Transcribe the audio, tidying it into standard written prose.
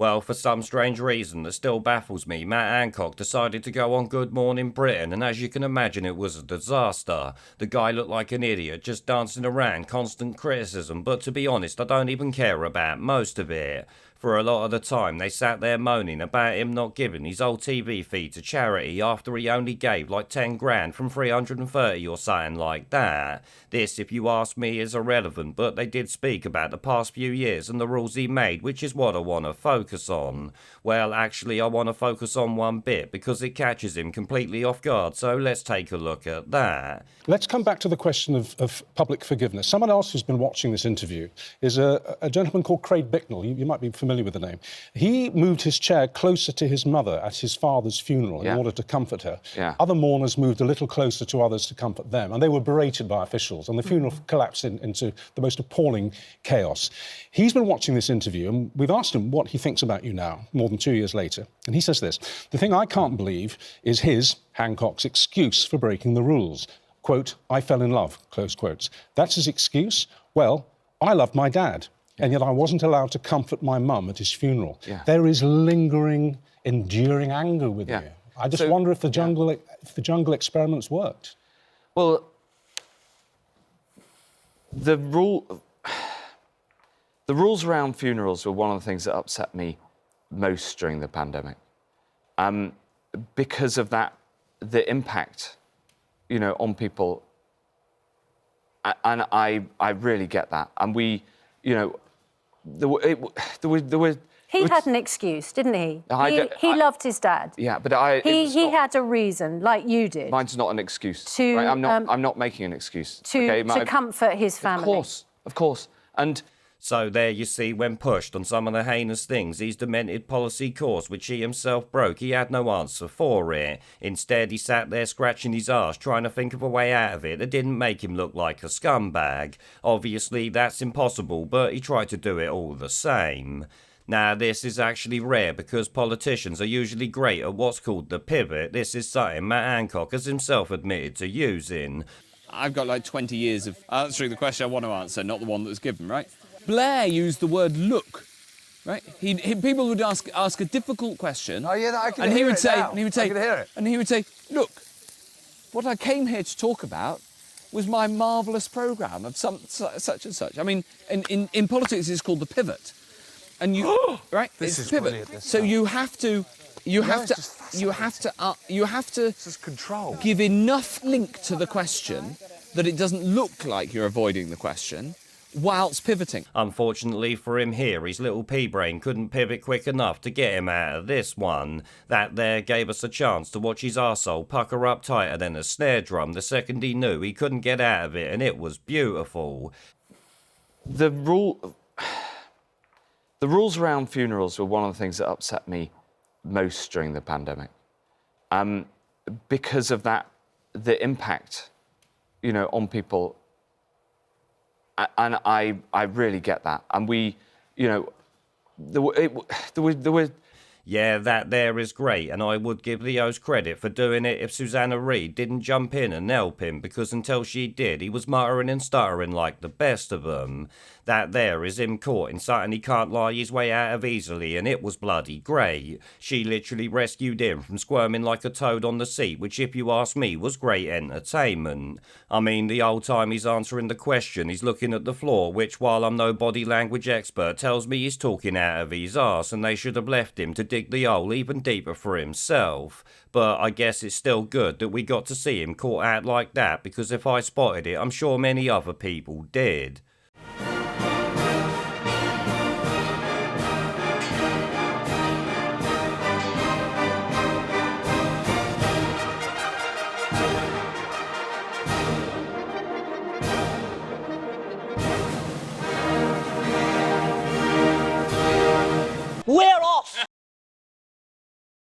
Well, for some strange reason that still baffles me, Matt Hancock decided to go on Good Morning Britain, and as you can imagine, it was a disaster. The guy looked like an idiot, just dancing around, constant criticism, but to be honest, I don't even care about most of it. For a lot of the time, they sat there moaning about him not giving his old TV feed to charity after he only gave like 10 grand from 330 or something like that. This, if you ask me, is irrelevant, but they did speak about the past few years and the rules he made, which is what I want to focus on. Well, actually, I want to focus on one bit because it catches him completely off guard, so let's take a look at that. Let's come back to the question of public forgiveness. Someone else who's been watching this interview is a gentleman called Craig Bicknell. You might be familiar with the name. He moved his chair closer to his mother at his father's funeral in order to comfort her. Other mourners moved a little closer to others to comfort them, and they were berated by officials, and the funeral collapsed into the most appalling chaos. He's been watching this interview, and we've asked him what he thinks about you now, more than 2 years later, and he says this: "The thing I can't believe is his, Hancock's, excuse for breaking the rules. Quote, I fell in love, close quotes. That's his excuse? Well, I loved my dad, and yet I wasn't allowed to comfort my mum at his funeral." There is lingering, enduring anger with you. I just wonder if the jungle experiments worked. Well, the rules around funerals were one of the things that upset me most during the pandemic. Because of that, the impact, you know, on people, and I really get that. And we, you know, there were. He had an excuse, didn't he? He loved his dad. Yeah, but he had a reason, like you did. Mine's not an excuse. To, right? I'm not making an excuse. To comfort his family. Of course. And so there you see, when pushed on some of the heinous things his demented policy caused, which he himself broke, he had no answer for it. Instead, he sat there scratching his arse, trying to think of a way out of it that didn't make him look like a scumbag. Obviously, that's impossible, but he tried to do it all the same. Now, this is actually rare because politicians are usually great at what's called the pivot. This is something Matt Hancock has himself admitted to using. I've got like 20 years of answering the question I want to answer, not the one that was given, right? Blair used the word look, right? People would ask a difficult question. Oh yeah, I can and hear he would it say, now. and he would say, I can hear it. And he would say, look, what I came here to talk about was my marvellous programme of such and such. I mean, in politics, it's called the pivot, and you right. This it's is pivot. brilliant, this So stuff. you have to This is control. give enough link to the question that it doesn't look like you're avoiding the question, whilst pivoting. Unfortunately for him here, his little pea-brain couldn't pivot quick enough to get him out of this one. That there gave us a chance to watch his arsehole pucker up tighter than a snare drum the second he knew he couldn't get out of it, and it was beautiful. the rules around funerals were one of the things that upset me most during the pandemic. Because of that, the impact, you know, on people. And I really get that. And we, you know, there were. Yeah, that there is great, and I would give Leo's credit for doing it if Susanna Reid didn't jump in and help him, because until she did, he was muttering and stuttering like the best of them. That there is him caught in something he can't lie his way out of easily, and it was bloody great. She literally rescued him from squirming like a toad on the seat, which if you ask me was great entertainment. I mean, the whole time he's answering the question, he's looking at the floor, which while I'm no body language expert, tells me he's talking out of his arse, and they should have left him to dig the hole even deeper for himself. But I guess it's still good that we got to see him caught out like that, because if I spotted it, I'm sure many other people did.